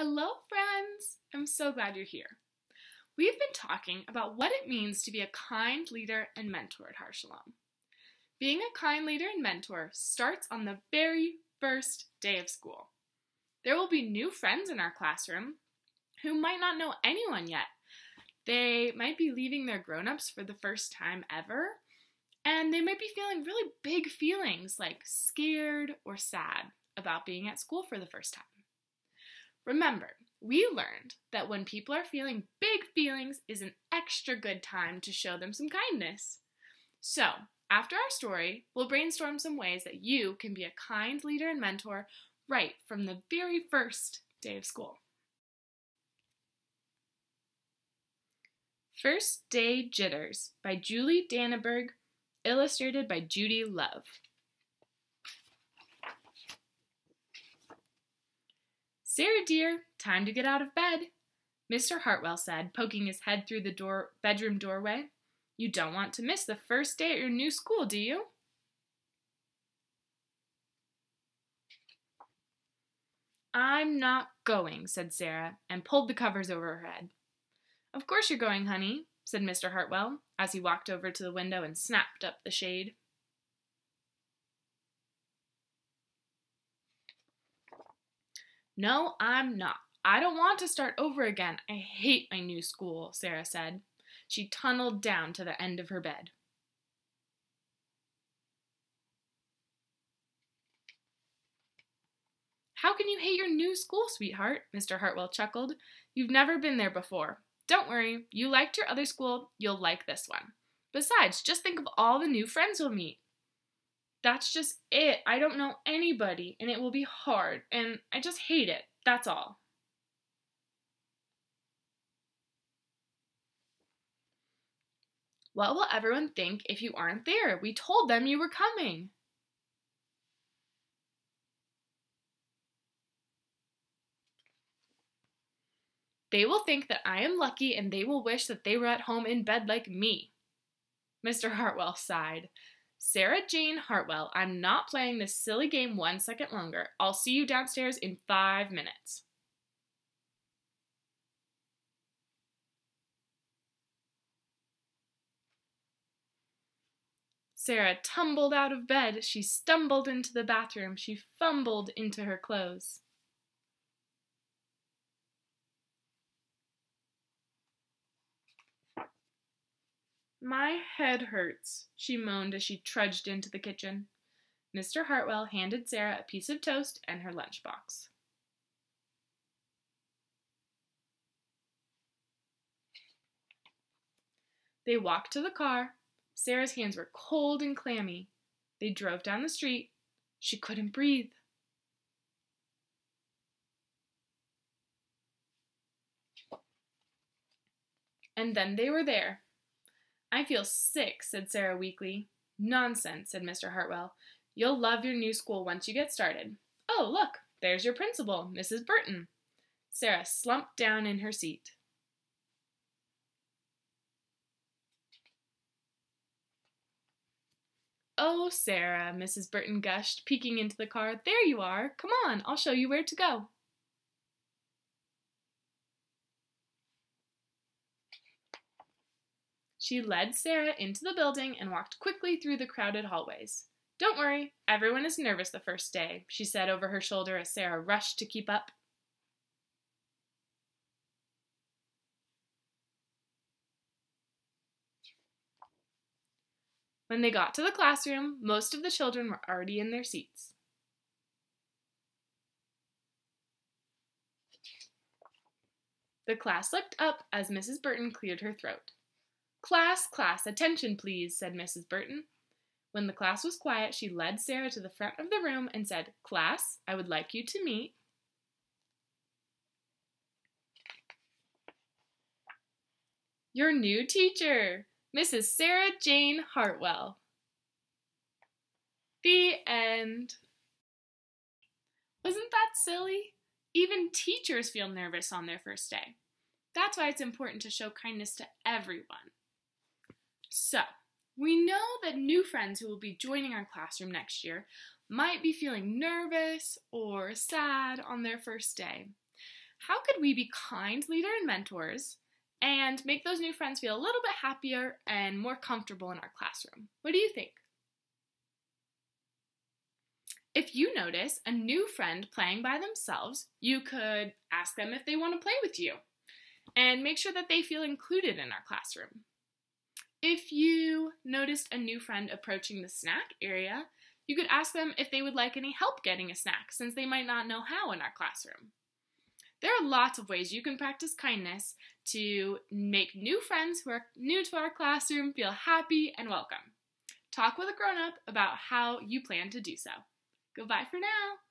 Hello, friends! I'm so glad you're here. We've been talking about what it means to be a kind leader and mentor at Harshalom. Being a kind leader and mentor starts on the very first day of school. There will be new friends in our classroom who might not know anyone yet. They might be leaving their grown-ups for the first time ever, and they might be feeling really big feelings like scared or sad about being at school for the first time. Remember, we learned that when people are feeling big feelings is an extra good time to show them some kindness. So, after our story, we'll brainstorm some ways that you can be a kind leader and mentor right from the very first day of school. First Day Jitters by Julie Danneberg, illustrated by Judy Love. Sarah dear, time to get out of bed, Mr. Hartwell said, poking his head through the bedroom doorway. You don't want to miss the first day at your new school, do you? I'm not going, said Sarah, and pulled the covers over her head. Of course you're going, honey, said Mr. Hartwell, as he walked over to the window and snapped up the shade. No, I'm not. I don't want to start over again. I hate my new school, Sarah said. She tunneled down to the end of her bed. How can you hate your new school, sweetheart? Mr. Hartwell chuckled. You've never been there before. Don't worry, you liked your other school, you'll like this one. Besides, just think of all the new friends you'll meet. That's just it. I don't know anybody, and it will be hard, and I just hate it. That's all. What will everyone think if you aren't there? We told them you were coming. They will think that I am lucky, and they will wish that they were at home in bed like me. Mr. Hartwell sighed. Sarah Jane Hartwell, I'm not playing this silly game 1 second longer. I'll see you downstairs in 5 minutes. Sarah tumbled out of bed. She stumbled into the bathroom. She fumbled into her clothes. My head hurts, she moaned as she trudged into the kitchen. Mr. Hartwell handed Sarah a piece of toast and her lunchbox. They walked to the car. Sarah's hands were cold and clammy. They drove down the street. She couldn't breathe. And then they were there. I feel sick, said Sarah weakly. Nonsense, said Mr. Hartwell. You'll love your new school once you get started. Oh, look, there's your principal, Mrs. Burton. Sarah slumped down in her seat. Oh, Sarah, Mrs. Burton gushed, peeking into the car. There you are. Come on, I'll show you where to go. She led Sarah into the building and walked quickly through the crowded hallways. Don't worry, everyone is nervous the first day, she said over her shoulder as Sarah rushed to keep up. When they got to the classroom, most of the children were already in their seats. The class looked up as Mrs. Burton cleared her throat. Class, attention please, said Mrs. Burton. When the class was quiet, she led Sarah to the front of the room and said, Class, I would like you to meet your new teacher, Mrs. Sarah Jane Hartwell. The end. Wasn't that silly? Even teachers feel nervous on their first day. That's why it's important to show kindness to everyone. So, we know that new friends who will be joining our classroom next year might be feeling nervous or sad on their first day. How could we be kind leader and mentors and make those new friends feel a little bit happier and more comfortable in our classroom? What do you think? If you notice a new friend playing by themselves, you could ask them if they want to play with you and make sure that they feel included in our classroom. If you noticed a new friend approaching the snack area, you could ask them if they would like any help getting a snack, since they might not know how in our classroom. There are lots of ways you can practice kindness to make new friends who are new to our classroom feel happy and welcome. Talk with a grown-up about how you plan to do so. Goodbye for now.